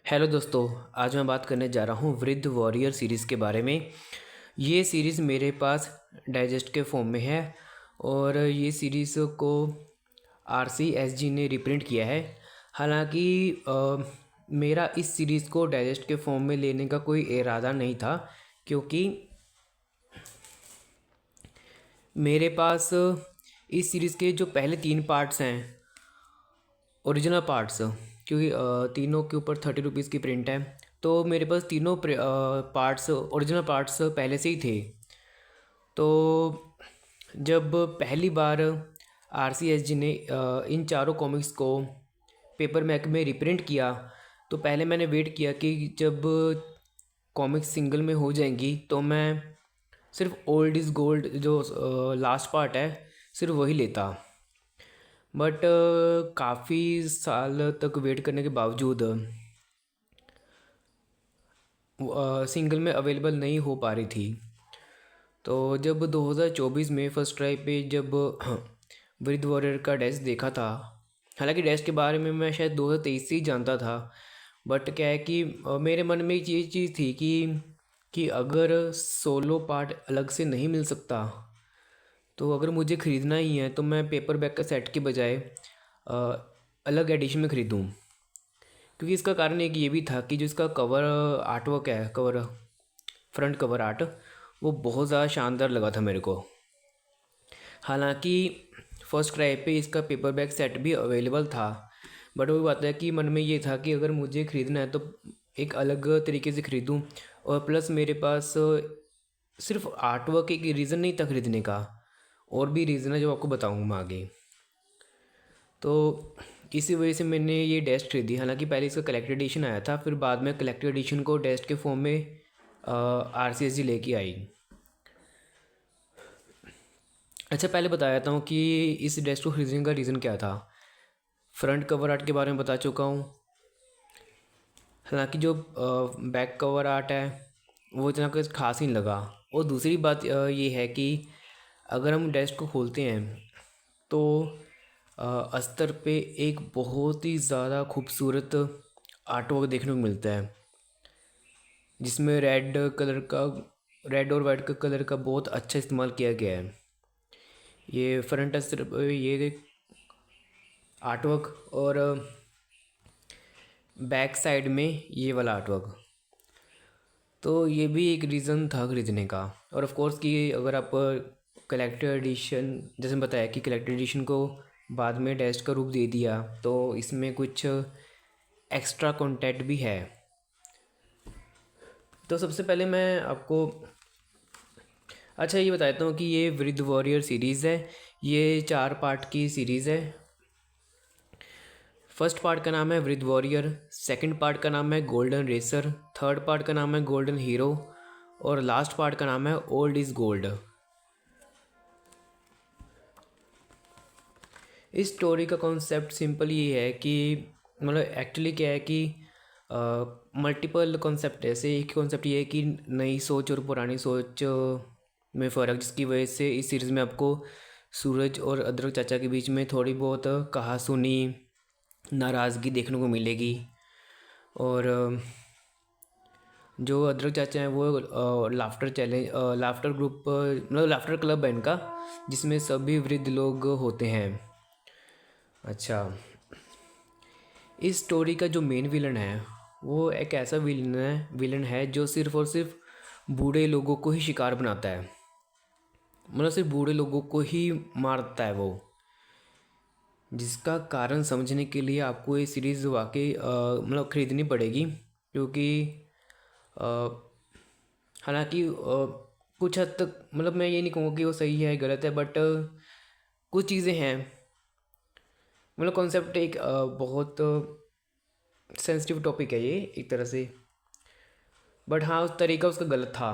Hello दोस्तों। आज मैं बात करने जा रहा हूँ वृद्ध वॉरियर सीरीज़ के बारे में। ये सीरीज़ मेरे पास डाइजेस्ट के फॉर्म में है और ये सीरीज़ को RCSG ने रिप्रिंट किया है। हालांकि मेरा इस सीरीज़ को डाइजेस्ट के फॉर्म में लेने का कोई इरादा नहीं था, क्योंकि मेरे पास इस सीरीज़ के जो पहले 3 पार्ट्स हैं, ओरिजिनल पार्ट्स, क्योंकि तीनों के ऊपर 30 रुपीज़ की प्रिंट है, तो मेरे पास तीनों पार्ट्स, ओरिजिनल पार्ट्स पहले से ही थे। तो जब पहली बार RCSG ने इन चारों कॉमिक्स को पेपर मैक में रिप्रिंट किया, तो पहले मैंने वेट किया कि जब कॉमिक्स सिंगल में हो जाएंगी तो मैं सिर्फ ओल्ड इज़ गोल्ड जो लास्ट पार्ट है सिर्फ वही लेता। बट काफ़ी साल तक वेट करने के बावजूद सिंगल में अवेलेबल नहीं हो पा रही थी। तो जब 2024 में फर्स्ट ट्राई पे जब वृद्ध वॉरियर का डेस्क देखा था, हालांकि डेस्क के बारे में मैं शायद 2023 से ही जानता था, बट क्या है कि मेरे मन में ये चीज़ थी कि अगर सोलो पार्ट अलग से नहीं मिल सकता, तो अगर मुझे ख़रीदना ही है तो मैं पेपर बैग का सेट के बजाय अ, अलग एडिशन में ख़रीदूँ। क्योंकि इसका कारण एक ये भी था कि जो इसका कवर आर्ट वर्क है, कवर फ्रंट कवर आर्ट, वो बहुत ज़्यादा शानदार लगा था मेरे को। हालांकि फर्स्ट क्राई पे इसका पेपर बैग सेट भी अवेलेबल था, बट वो बात है कि मन में ये था कि अगर मुझे ख़रीदना है तो एक अलग तरीके से ख़रीदूँ। और प्लस मेरे पास सिर्फ आर्ट वर्क एक रीज़न नहीं था ख़रीदने का, और भी रीज़न है जो आपको बताऊँगा मैं आगे। तो इसी वजह से मैंने ये डेस्ट खरीदी। हालांकि पहले इसका कलेक्टेड एडिशन आया था, फिर बाद में कलेक्टेड एडिशन को डेस्ट के फॉर्म में RCSG लेके आई। अच्छा, पहले बता देता हूँ कि इस डेस्ट को खरीदने का रीज़न क्या था। फ्रंट कवर आर्ट के बारे में बता चुका हूँ। हालांकि जो बैक कवर आर्ट है वो इतना कुछ खास नहीं लगा। और दूसरी बात ये है कि अगर हम डेस्क को खोलते हैं तो अस्तर पे एक बहुत ही ज़्यादा खूबसूरत आर्ट वर्क देखने को मिलता है, जिसमें रेड और वाइट का कलर का बहुत अच्छा इस्तेमाल किया गया है। ये फ्रंट अस्तर ये आर्ट वर्क, और बैक साइड में ये वाला आर्ट वर्क, तो ये भी एक रीज़न था खरीदने का। और ऑफ कोर्स कि अगर आप कलेक्टर एडिशन, जैसे मैं बताया कि कलेक्टर एडिशन को बाद में डेस्ट का रूप दे दिया, तो इसमें कुछ एक्स्ट्रा कंटेंट भी है। तो सबसे पहले मैं आपको अच्छा ये बताता हूँ कि ये वृद्ध वॉरियर सीरीज़ है। ये 4 पार्ट की सीरीज़ है। फर्स्ट पार्ट का नाम है वृद्ध वॉरियर, सेकंड पार्ट का नाम है गोल्डन रेसर, थर्ड पार्ट का नाम है गोल्डन हीरो, और लास्ट पार्ट का नाम है ओल्ड इज़ गोल्ड। इस स्टोरी का कॉन्सेप्ट सिंपल ये है कि मतलब एक्चुअली क्या है कि मल्टीपल कॉन्सेप्ट है। ऐसे एक कॉन्सेप्ट ये है कि नई सोच और पुरानी सोच में फ़र्क, जिसकी वजह से इस सीरीज़ में आपको सूरज और अदरक चाचा के बीच में थोड़ी बहुत कहा सुनी नाराज़गी देखने को मिलेगी। और जो अदरक चाचा हैं वो लाफ्टर चैलेंज, लाफ्टर ग्रुप, मतलब लाफ्टर क्लब है इनका, जिसमें सभी वृद्ध लोग होते हैं। अच्छा, इस स्टोरी का जो मेन विलन है वो एक ऐसा विलन है जो सिर्फ़ और सिर्फ बूढ़े लोगों को ही शिकार बनाता है। मतलब सिर्फ बूढ़े लोगों को ही मारता है वो, जिसका कारण समझने के लिए आपको ये सीरीज़ वाकई मतलब ख़रीदनी पड़ेगी। क्योंकि अ, हालांकि कुछ हद तक, मतलब मैं ये नहीं कहूँगा कि वो सही है गलत है, बट कुछ चीज़ें हैं, मतलब कॉन्सेप्ट एक बहुत सेंसिटिव टॉपिक है ये एक तरह से, बट हाँ उस तरीका उसका गलत था।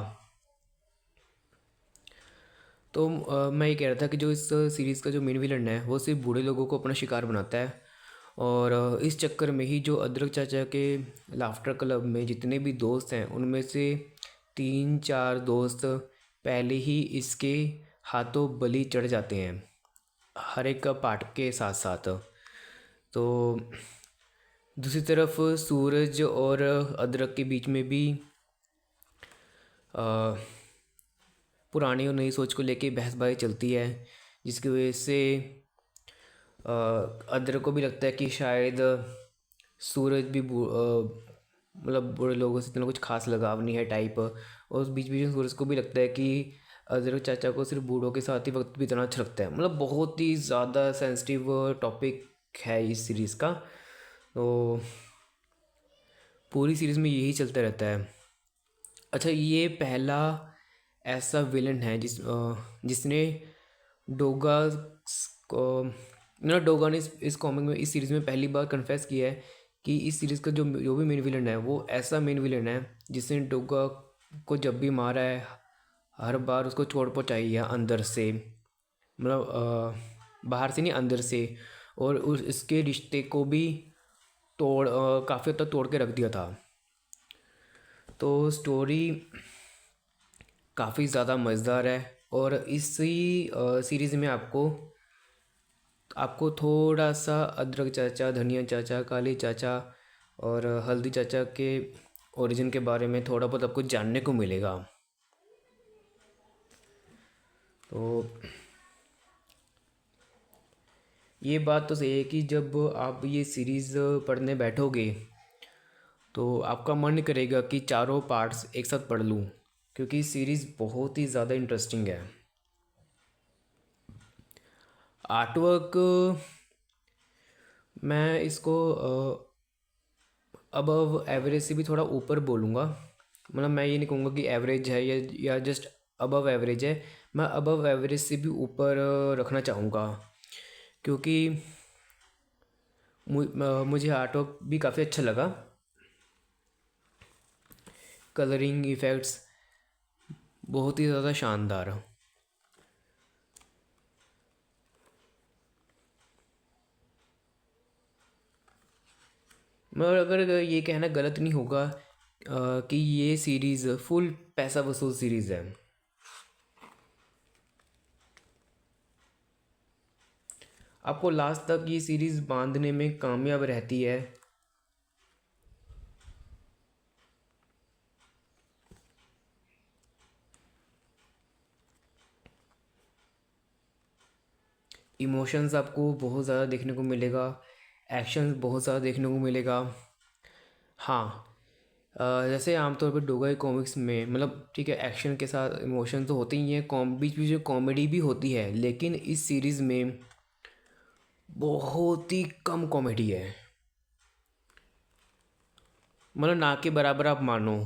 तो मैं ये कह रहा था कि जो इस सीरीज़ का जो मेन विलन है वो सिर्फ बूढ़े लोगों को अपना शिकार बनाता है। और इस चक्कर में ही जो अदरक चाचा के लाफ्टर क्लब में जितने भी दोस्त हैं, उनमें से 3-4 दोस्त पहले ही इसके हाथों बलि चढ़ जाते हैं, हर एक का पार्ट के साथ साथ। तो दूसरी तरफ सूरज और अदरक के बीच में भी अ, पुरानी और नई सोच को लेके बहसबाजी चलती है, जिसकी वजह से अदरक को भी लगता है कि शायद सूरज भी मतलब बूढ़े लोगों से इतना कुछ खास लगाव नहीं है टाइप। और उस बीच बीच में सूरज को भी लगता है कि अदरक चाचा को सिर्फ बूढ़ों के साथ ही वक्त बिताना अच्छा लगता है। मतलब बहुत ही ज़्यादा सेंसिटिव टॉपिक है इस सीरीज़ का। तो पूरी सीरीज़ में यही चलता रहता है। अच्छा, ये पहला ऐसा विलन है जिसने डोगा को, मतलब डोगा ने इस कॉमिक में, इस सीरीज़ में पहली बार कन्फेस किया है कि इस सीरीज़ का जो जो भी मेन विलन है वो ऐसा मेन विलन है जिसने डोगा को जब भी मारा है हर बार उसको चोट पहुँचाई है अंदर से, मतलब बाहर से नहीं, अंदर से। और उस इसके रिश्ते को भी काफ़ी हद तक तोड़ के रख दिया था। तो स्टोरी काफ़ी ज़्यादा मज़ेदार है। और इसी सीरीज़ में आपको आपको थोड़ा सा अदरक चाचा, धनिया चाचा, काली चाचा और हल्दी चाचा के ओरिजिन के बारे में थोड़ा बहुत आपको जानने को मिलेगा। तो ये बात तो सही है कि जब आप ये सीरीज़ पढ़ने बैठोगे तो आपका मन करेगा कि चारों पार्ट्स एक साथ पढ़ लूँ, क्योंकि सीरीज़ बहुत ही ज़्यादा इंटरेस्टिंग है। आर्टवर्क मैं इसको अबव एवरेज से भी थोड़ा ऊपर बोलूँगा। मतलब मैं ये नहीं कहूँगा कि एवरेज है या जस्ट अबव एवरेज है। मैं अबव एवरेज से भी ऊपर रखना चाहूँगा, क्योंकि मुझे आर्टवर्क भी काफ़ी अच्छा लगा। कलरिंग इफ़ेक्ट्स बहुत ही ज़्यादा शानदार। मगर अगर ये कहना गलत नहीं होगा कि ये सीरीज़ फुल पैसा वसूल सीरीज़ है। आपको लास्ट तक ये सीरीज़ बांधने में कामयाब रहती है। इमोशंस आपको बहुत ज़्यादा देखने को मिलेगा, एक्शन बहुत ज़्यादा देखने को मिलेगा। हाँ, जैसे आमतौर पर डोगा कॉमिक्स में, मतलब ठीक है, एक्शन के साथ इमोशन तो होते ही हैं, बीच बीच में कॉमेडी भी होती है, लेकिन इस सीरीज़ में बहुत ही कम कॉमेडी है। मतलब ना के बराबर आप मानो।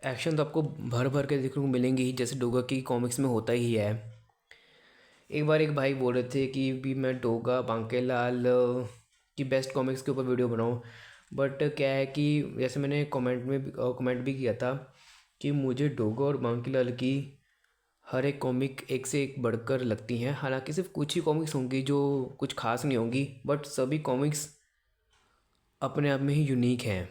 एक्शन तो आपको भर भर के देखने को मिलेंगे ही, जैसे डोगा की कॉमिक्स में होता ही है। एक बार एक भाई बोल रहे थे कि भी मैं डोगा बांकेलाल की बेस्ट कॉमिक्स के ऊपर वीडियो बनाऊं। बट क्या है कि जैसे मैंने कमेंट भी किया था कि मुझे डोगा और बांकेलाल की हर एक कॉमिक एक से एक बढ़कर लगती हैं। हालांकि सिर्फ कुछ ही कॉमिक्स होंगी जो कुछ खास नहीं होंगी, बट सभी कॉमिक्स अपने आप में ही यूनिक हैं।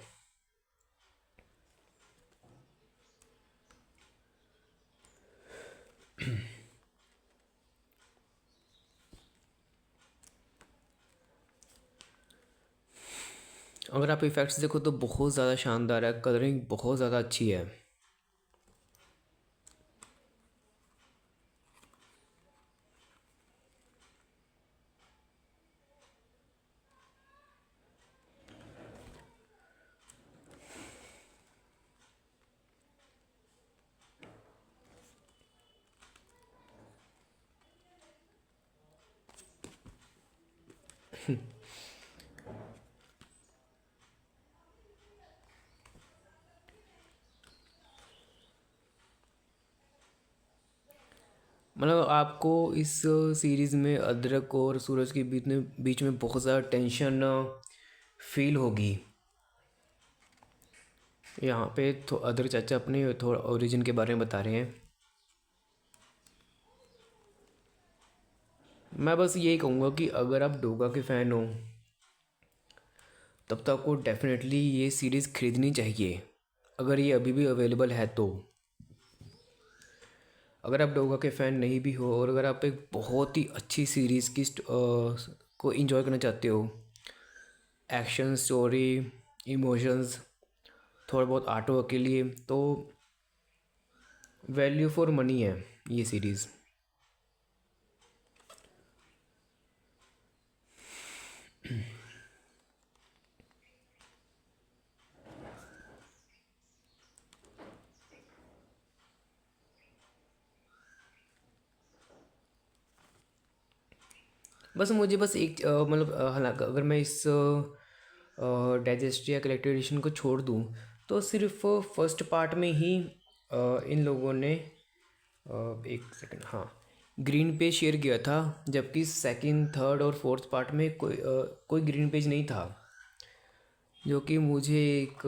अगर आप इफ़ेक्ट्स देखो तो बहुत ज़्यादा शानदार है, कलरिंग बहुत ज़्यादा अच्छी है। मतलब आपको इस सीरीज़ में अदरक और सूरज के बीच में बहुत ज़्यादा टेंशन फील होगी। यहाँ पे तो अदरक चाचा अपने थोड़ा ओरिजिन के बारे में बता रहे हैं। मैं बस यही कहूँगा कि अगर आप डोगा के फ़ैन हो तब तो आपको डेफिनेटली ये सीरीज़ ख़रीदनी चाहिए, अगर ये अभी भी अवेलेबल है तो। अगर आप डोगा के फ़ैन नहीं भी हो और अगर आप एक बहुत ही अच्छी सीरीज़ की को इंजॉय करना चाहते हो, एक्शन, स्टोरी, इमोशंस, थोड़ा बहुत आर्ट वर्क के लिए, तो वैल्यू फॉर मनी है ये सीरीज़। बस मुझे बस एक मतलब हालांकि अगर मैं इस डाइजेस्ट या कलेक्टेड एडिशन को छोड़ दूँ तो सिर्फ फर्स्ट पार्ट में ही इन लोगों ने एक सेकंड, हाँ, ग्रीन पेज शेयर किया था, जबकि सेकंड, थर्ड और फोर्थ पार्ट में कोई ग्रीन पेज नहीं था, जो कि मुझे एक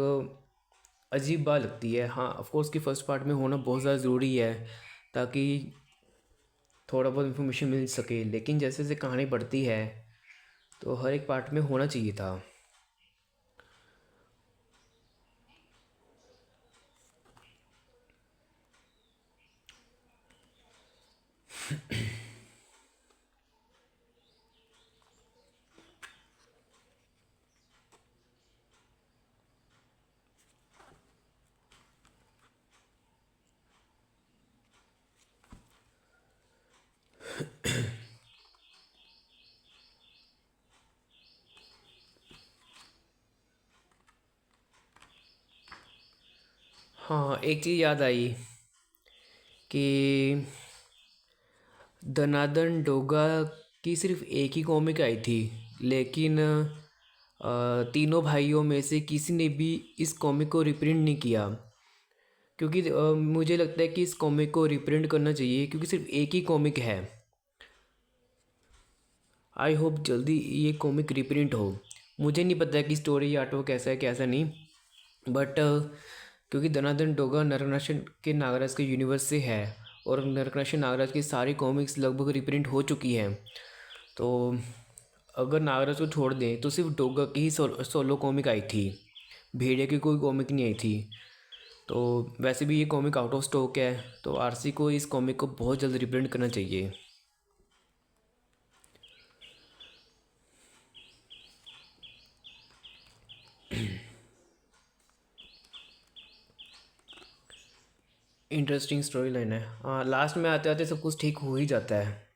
अजीब बात लगती है। हाँ, ऑफ कोर्स कि फर्स्ट पार्ट में होना बहुत ज़्यादा ज़रूरी है ताकि थोड़ा बहुत इन्फॉर्मेशन मिल सके, लेकिन जैसे जैसे कहानी बढ़ती है तो हर एक पार्ट में होना चाहिए था। हाँ, एक चीज़ याद आई कि दनादन डोगा की सिर्फ एक ही कॉमिक आई थी, लेकिन तीनों भाइयों में से किसी ने भी इस कॉमिक को रिप्रिंट नहीं किया, क्योंकि मुझे लगता है कि इस कॉमिक को रिप्रिंट करना चाहिए क्योंकि सिर्फ एक ही कॉमिक है। आई होप जल्दी ये कॉमिक रिप्रिंट हो। मुझे नहीं पता कि स्टोरी आर्ट वो कैसा है कैसा नहीं, बट क्योंकि दनादन डोगा नरकनाशन के नागराज के यूनिवर्स से है और नरकनाशन नागराज की सारी कॉमिक्स लगभग रिप्रिंट हो चुकी हैं, तो अगर नागराज को छोड़ दें तो सिर्फ डोगा की ही सोलो कॉमिक आई थी, भेड़िया की कोई कॉमिक नहीं आई थी। तो वैसे भी ये कॉमिक आउट ऑफ स्टॉक है, तो आरसी को इस कॉमिक को बहुत जल्द रिप्रिंट करना चाहिए। इंटरेस्टिंग स्टोरी लाइन है। हाँ, लास्ट में आते आते सब कुछ ठीक हो ही जाता है।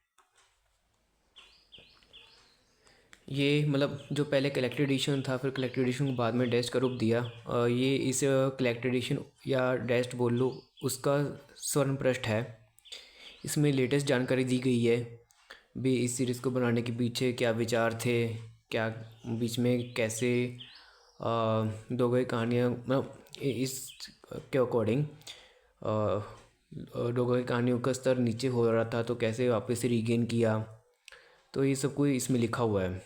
ये मतलब जो पहले कलेक्टेड एडिशन था, फिर कलेक्टेड एडिशन को बाद में डेस्ट का रूप दिया, ये इस कलेक्टेड एडिशन या डेस्ट बोल लो उसका स्वर्ण पृष्ठ है। इसमें लेटेस्ट जानकारी दी गई है भी, इस सीरीज़ को बनाने के पीछे क्या विचार थे, क्या बीच में कैसे दो गई कहानियाँ, मतलब इस के अकॉर्डिंग डोगा की कहानियों का स्तर नीचे हो रहा था तो कैसे वापस से रीगेन किया, तो ये सब कुछ इसमें लिखा हुआ है।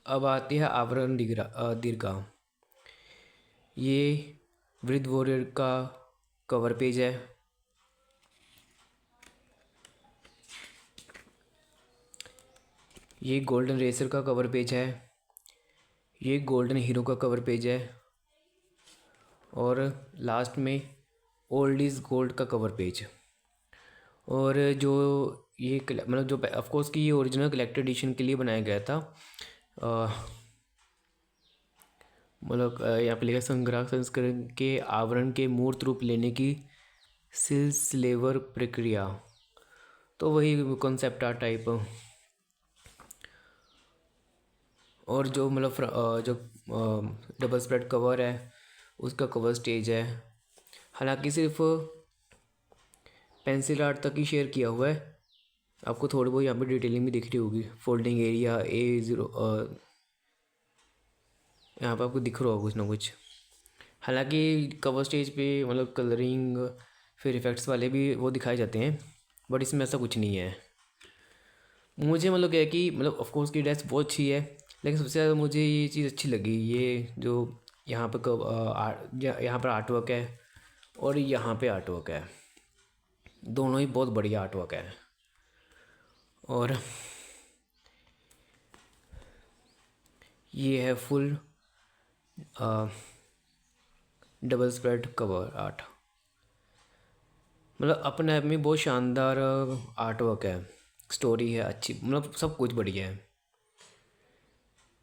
अब आती है आवरण दीर्घा। ये वृद्ध वॉरियर का कवर पेज है। ये गोल्डन रेसर का कवर पेज है। ये गोल्डन हीरो का कवर पेज है। और लास्ट में ओल्ड इज़ गोल्ड का कवर पेज। और जो ये मतलब जो ऑफ कोर्स कि ये ओरिजिनल कलेक्टेड एडिशन के लिए बनाया गया था, अ, मतलब यहाँ पे लिखा संग्रह संस्करण के आवरण के मूर्त रूप लेने की सिलसिलेवर प्रक्रिया, तो वही कॉन्सेप्ट आर्ट टाइप। और जो मतलब जो डबल स्प्रेड कवर है उसका कवर स्टेज है, हालांकि सिर्फ पेंसिल आर्ट तक ही शेयर किया हुआ है। आपको थोड़ी बहुत यहाँ पे डिटेलिंग भी दिख रही होगी, फोल्डिंग एरिया A0, यहाँ पे आपको दिख रहा होगा कुछ ना कुछ। हालांकि कवर स्टेज पे मतलब कलरिंग फिर इफ़ेक्ट्स वाले भी वो दिखाए जाते हैं, बट इसमें ऐसा कुछ नहीं है। मुझे मतलब क्या है कि मतलब ऑफ कोर्स की ड्रेस बहुत अच्छी है, लेकिन सबसे ज़्यादा मुझे ये चीज़ अच्छी लगी, ये जो यहाँ पर यहाँ पर आर्ट वर्क है और यहाँ पे आर्ट वर्क है, दोनों ही बहुत बढ़िया आर्ट वर्क है। और ये है full double spread cover art, मतलब अपने आप में बहुत शानदार आर्ट वर्क है, स्टोरी है अच्छी, मतलब सब कुछ बढ़िया है।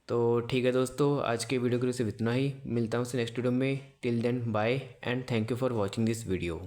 तो ठीक है दोस्तों, आज के वीडियो के लिए सिर्फ इतना ही। मिलता हूँ नेक्स्ट वीडियो में। Till then bye and thank you for watching this video.